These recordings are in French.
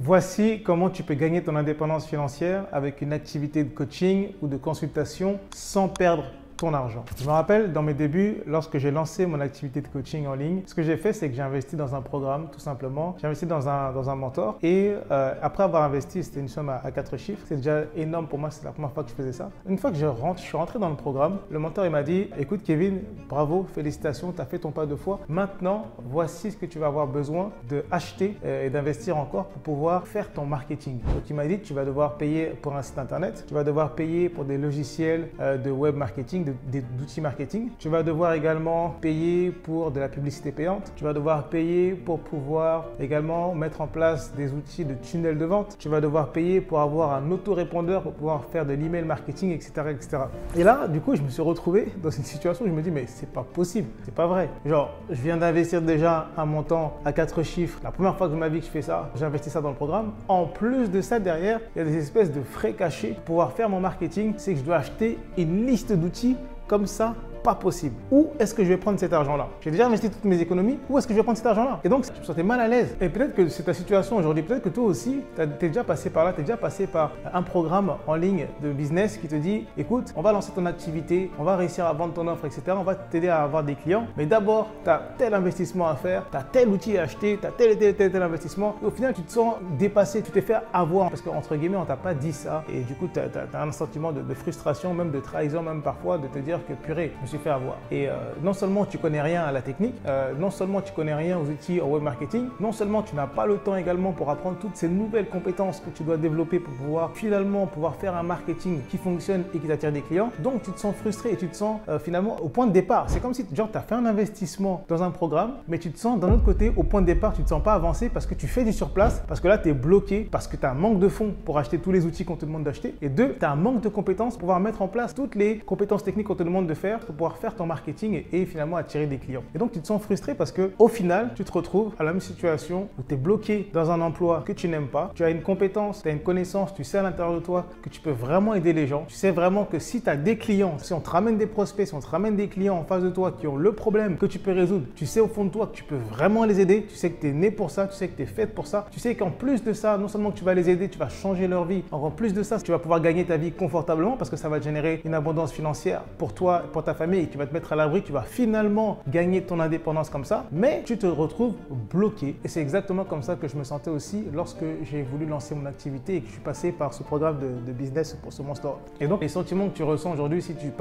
Voici comment tu peux gagner ton indépendance financière avec une activité de coaching ou de consultation sans perdre ton argent. Je me rappelle dans mes débuts, lorsque j'ai lancé mon activité de coaching en ligne, ce que j'ai fait, c'est que j'ai investi dans un programme, tout simplement. J'ai investi dans un mentor et après avoir investi, c'était une somme à 4 chiffres. C'est déjà énorme pour moi, c'est la première fois que je faisais ça. Une fois que je suis rentré dans le programme, le mentor il m'a dit « Écoute Kevin, bravo, félicitations, tu as fait ton pas de foi. Maintenant, voici ce que tu vas avoir besoin d'acheter et d'investir encore pour pouvoir faire ton marketing. » Donc il m'a dit « Tu vas devoir payer pour un site internet, tu vas devoir payer pour des logiciels de web marketing, d'outils marketing. Tu vas devoir également payer pour de la publicité payante. Tu vas devoir payer pour pouvoir également mettre en place des outils de tunnel de vente. Tu vas devoir payer pour avoir un autorépondeur pour pouvoir faire de l'email marketing, etc., etc. Et là, du coup, je me suis retrouvé dans une situation où je me dis, mais c'est pas possible, c'est pas vrai. Genre, je viens d'investir déjà un montant à 4 chiffres. La première fois de ma vie que je fais ça, j'ai investi ça dans le programme. En plus de ça, derrière, il y a des espèces de frais cachés. Pour pouvoir faire mon marketing, c'est que je dois acheter une liste d'outils comme ça, pas possible. Où est-ce que je vais prendre cet argent-là? J'ai déjà investi toutes mes économies. Où est-ce que je vais prendre cet argent-là? Et donc, je me sentais mal à l'aise. Et peut-être que c'est ta situation aujourd'hui. Peut-être que toi aussi, tu es déjà passé par là. Tu es déjà passé par un programme en ligne de business qui te dit, écoute, on va lancer ton activité, on va réussir à vendre ton offre, etc. On va t'aider à avoir des clients. Mais d'abord, tu as tel investissement à faire, tu as tel outil à acheter, tu as tel investissement. Et au final, tu te sens dépassé. Tu t'es fait avoir. Parce qu'entre guillemets, on t'a pas dit ça. Et du coup, tu as un sentiment de frustration, même de trahison, même parfois, de te dire que purée, je me suis fait avoir. Et non seulement tu connais rien à la technique, non seulement tu connais rien aux outils en web marketing, non seulement tu n'as pas le temps également pour apprendre toutes ces nouvelles compétences que tu dois développer pour pouvoir finalement faire un marketing qui fonctionne et qui t'attire des clients. Donc tu te sens frustré et tu te sens finalement au point de départ. C'est comme si genre tu as fait un investissement dans un programme, mais tu te sens d'un autre côté au point de départ, tu ne te sens pas avancé parce que tu fais du surplace, parce que là tu es bloqué, parce que tu as un manque de fonds pour acheter tous les outils qu'on te demande d'acheter. Et deux, tu as un manque de compétences pour pouvoir mettre en place toutes les compétences techniques qu'on te demande de faire pour pouvoir faire ton marketing et finalement attirer des clients. Et donc tu te sens frustré parce que au final, tu te retrouves à la même situation où tu es bloqué dans un emploi que tu n'aimes pas. Tu as une compétence, tu as une connaissance, tu sais à l'intérieur de toi que tu peux vraiment aider les gens. Tu sais vraiment que si tu as des clients, si on te ramène des prospects, si on te ramène des clients en face de toi qui ont le problème que tu peux résoudre, tu sais au fond de toi que tu peux vraiment les aider. Tu sais que tu es né pour ça, tu sais que tu es fait pour ça. Tu sais qu'en plus de ça, non seulement que tu vas les aider, tu vas changer leur vie. En plus de ça, tu vas pouvoir gagner ta vie confortablement parce que ça va te générer une abondance financière pour toi, pour ta famille et tu vas te mettre à l'abri, tu vas finalement gagner ton indépendance comme ça, mais tu te retrouves bloqué. Et c'est exactement comme ça que je me sentais aussi lorsque j'ai voulu lancer mon activité et que je suis passé par ce programme de business pour ce Monster. Et donc, les sentiments que tu ressens aujourd'hui, si tu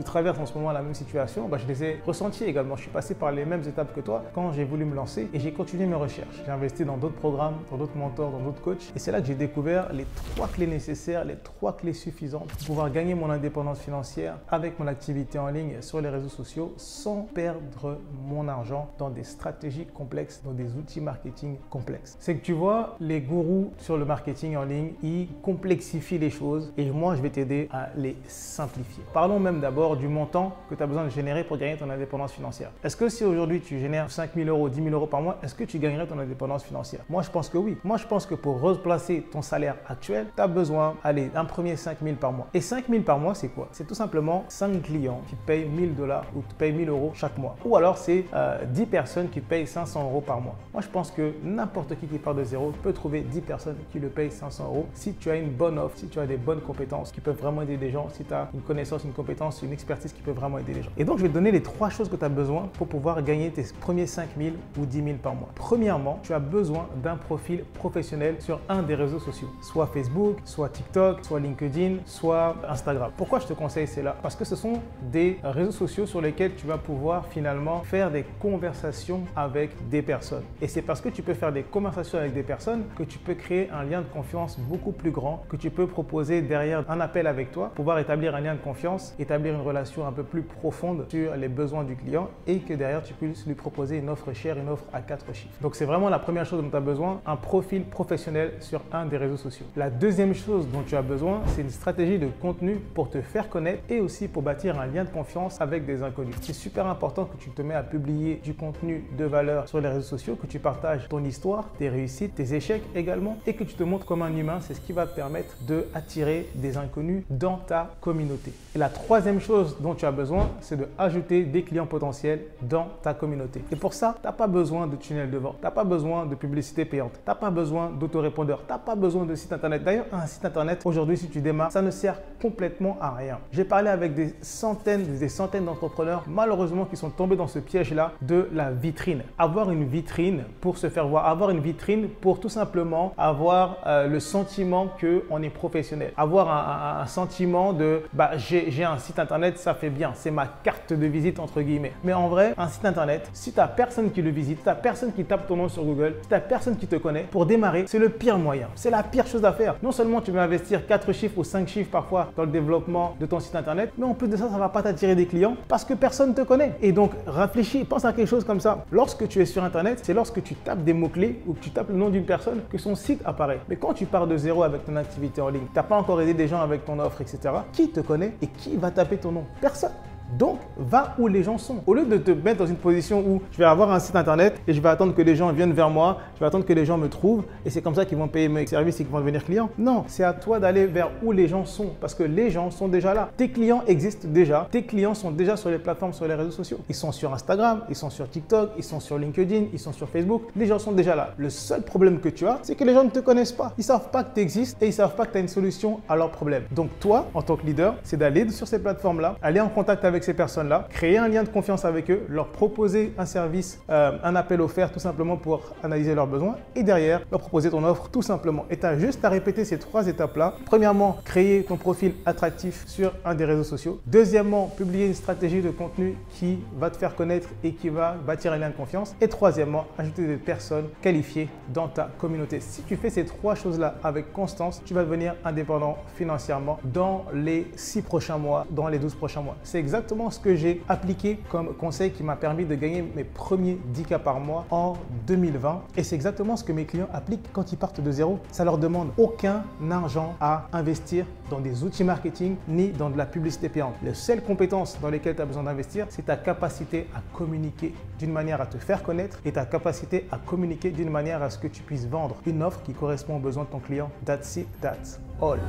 traverses en ce moment la même situation, je les ai ressentis également. Je suis passé par les mêmes étapes que toi quand j'ai voulu me lancer et j'ai continué mes recherches. J'ai investi dans d'autres programmes, dans d'autres mentors, dans d'autres coachs. Et c'est là que j'ai découvert les 3 clés nécessaires, les 3 clés suffisantes pour pouvoir gagner mon indépendance financière avec mon activité en ligne sur les réseaux sociaux sans perdre mon argent dans des stratégies complexes, dans des outils marketing complexes. C'est que tu vois, les gourous sur le marketing en ligne, ils complexifient les choses et moi, je vais t'aider à les simplifier. Parlons même d'abord du montant que tu as besoin de générer pour gagner ton indépendance financière. Est-ce que si aujourd'hui tu génères 5 000 euros, 10 000 euros par mois, est-ce que tu gagnerais ton indépendance financière? Moi, je pense que oui. Moi, je pense que pour replacer ton salaire actuel, tu as besoin, allez, d'un premier 5 000 par mois. Et 5 000 par mois, c'est quoi? C'est tout simplement 5 clients qui te payent 1 000 $ ou te payent 1 000 € chaque mois. Ou alors, c'est 10 personnes qui te payent 500 € par mois. Moi, je pense que n'importe qui part de zéro peut trouver 10 personnes qui le payent 500 € si tu as une bonne offre, si tu as des bonnes compétences qui peuvent vraiment aider des gens, si tu as une connaissance, une compétence, une expertise qui peut vraiment aider les gens. Et donc, je vais te donner les 3 choses que tu as besoin pour pouvoir gagner tes premiers 5 000 ou 10 000 par mois. Premièrement, tu as besoin d'un profil professionnel sur un des réseaux sociaux, soit Facebook, soit TikTok, soit LinkedIn, soit Instagram. Pourquoi je te conseille cela? Parce que ce sont des réseaux sociaux sur lesquels tu vas pouvoir finalement faire des conversations avec des personnes. Et c'est parce que tu peux faire des conversations avec des personnes que tu peux créer un lien de confiance beaucoup plus grand, que tu peux proposer derrière un appel avec toi, pouvoir établir un lien de confiance, établir une relation un peu plus profonde sur les besoins du client et que derrière tu puisses lui proposer une offre chère, une offre à 4 chiffres. Donc c'est vraiment la première chose dont tu as besoin, un profil professionnel sur un des réseaux sociaux. La deuxième chose dont tu as besoin, c'est une stratégie de contenu pour te faire connaître et aussi pour bâtir un lien de confiance confiance avec des inconnus. C'est super important que tu te mets à publier du contenu de valeur sur les réseaux sociaux, que tu partages ton histoire, tes réussites, tes échecs également et que tu te montres comme un humain. C'est ce qui va te permettre d'attirer des inconnus dans ta communauté. Et la troisième chose dont tu as besoin, c'est d'ajouter des clients potentiels dans ta communauté. Et pour ça, tu n'as pas besoin de tunnel de vente, tu n'as pas besoin de publicité payante, tu n'as pas besoin d'autorépondeur, tu n'as pas besoin de site internet. D'ailleurs, un site internet, aujourd'hui, si tu démarres, ça ne sert complètement à rien. J'ai parlé avec des centaines d'entrepreneurs, malheureusement, qui sont tombés dans ce piège-là de la vitrine. Avoir une vitrine pour se faire voir, avoir une vitrine pour tout simplement avoir le sentiment qu'on est professionnel, avoir un sentiment de j'ai un site internet, ça fait bien, c'est ma carte de visite entre guillemets. Mais en vrai, un site internet, si tu n'as personne qui le visite, si tu n'as personne qui tape ton nom sur Google, si tu n'as personne qui te connaît, pour démarrer, c'est le pire moyen. C'est la pire chose à faire. Non seulement tu vas investir 4 chiffres ou 5 chiffres parfois dans le développement de ton site internet, mais en plus de ça, ça ne va pas t'attirer des clients parce que personne ne te connaît. Et donc, réfléchis, pense à quelque chose comme ça. Lorsque tu es sur internet, c'est lorsque tu tapes des mots-clés ou que tu tapes le nom d'une personne que son site apparaît. Mais quand tu pars de zéro avec ton activité en ligne, tu n'as pas encore aidé des gens avec ton offre, etc., qui te connaît et qui va taper ton nom? Personne. Donc, va où les gens sont. Au lieu de te mettre dans une position où je vais avoir un site internet et je vais attendre que les gens viennent vers moi, je vais attendre que les gens me trouvent et c'est comme ça qu'ils vont payer mes services et qu'ils vont devenir clients. Non, c'est à toi d'aller vers où les gens sont parce que les gens sont déjà là. Tes clients existent déjà. Tes clients sont déjà sur les plateformes, sur les réseaux sociaux. Ils sont sur Instagram, ils sont sur TikTok, ils sont sur LinkedIn, ils sont sur Facebook. Les gens sont déjà là. Le seul problème que tu as, c'est que les gens ne te connaissent pas. Ils ne savent pas que tu existes et ils ne savent pas que tu as une solution à leurs problèmes. Donc, toi, en tant que leader, c'est d'aller sur ces plateformes-là, aller en contact avec ces personnes-là, créer un lien de confiance avec eux, leur proposer un service, un appel offert tout simplement pour analyser leurs besoins et derrière, leur proposer ton offre tout simplement. Et tu as juste à répéter ces 3 étapes-là. Premièrement, créer ton profil attractif sur un des réseaux sociaux. Deuxièmement, publier une stratégie de contenu qui va te faire connaître et qui va bâtir un lien de confiance. Et troisièmement, ajouter des personnes qualifiées dans ta communauté. Si tu fais ces 3 choses-là avec constance, tu vas devenir indépendant financièrement dans les 6 prochains mois, dans les 12 prochains mois. C'est exactement ce que j'ai appliqué comme conseil qui m'a permis de gagner mes premiers 10K par mois en 2020. Et c'est exactement ce que mes clients appliquent quand ils partent de zéro. Ça leur demande aucun argent à investir dans des outils marketing ni dans de la publicité payante. Les seules compétences dans lesquelles tu as besoin d'investir, c'est ta capacité à communiquer d'une manière à te faire connaître et ta capacité à communiquer d'une manière à ce que tu puisses vendre une offre qui correspond aux besoins de ton client. That's it, that's all.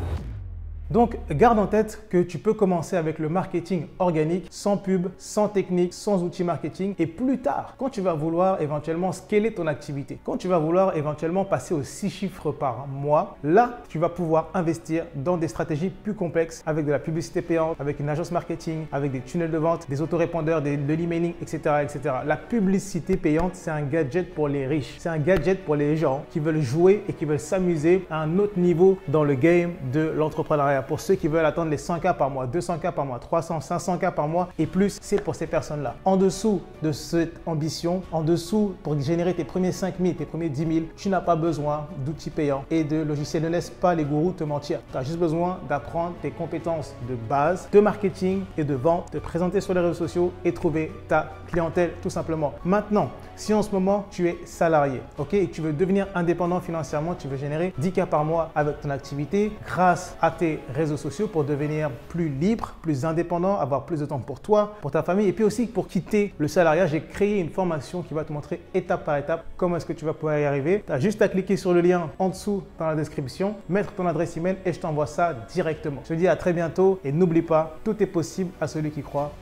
Donc, garde en tête que tu peux commencer avec le marketing organique, sans pub, sans technique, sans outils marketing. Et plus tard, quand tu vas vouloir éventuellement scaler ton activité, quand tu vas vouloir éventuellement passer aux 6 chiffres par mois, là, tu vas pouvoir investir dans des stratégies plus complexes avec de la publicité payante, avec une agence marketing, avec des tunnels de vente, des autorépondeurs, de l'emailing, etc., etc. La publicité payante, c'est un gadget pour les riches. C'est un gadget pour les gens qui veulent jouer et qui veulent s'amuser à un autre niveau dans le game de l'entrepreneuriat. Pour ceux qui veulent atteindre les 100K par mois, 200K par mois, 300, 500K par mois et plus, c'est pour ces personnes-là. En dessous de cette ambition, en dessous pour générer tes premiers 5 000, tes premiers 10 000, tu n'as pas besoin d'outils payants et de logiciels. Ne laisse pas les gourous te mentir. Tu as juste besoin d'apprendre tes compétences de base, de marketing et de vente, te présenter sur les réseaux sociaux et trouver ta clientèle tout simplement. Maintenant, si en ce moment tu es salarié, ok, et que tu veux devenir indépendant financièrement, tu veux générer 10K par mois avec ton activité grâce à tes réseaux sociaux pour devenir plus libre, plus indépendant, avoir plus de temps pour toi, pour ta famille et puis aussi pour quitter le salariat, j'ai créé une formation qui va te montrer étape par étape comment est-ce que tu vas pouvoir y arriver. Tu as juste à cliquer sur le lien en dessous dans la description, mettre ton adresse email et je t'envoie ça directement. Je te dis à très bientôt et n'oublie pas, tout est possible à celui qui croit.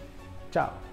Ciao!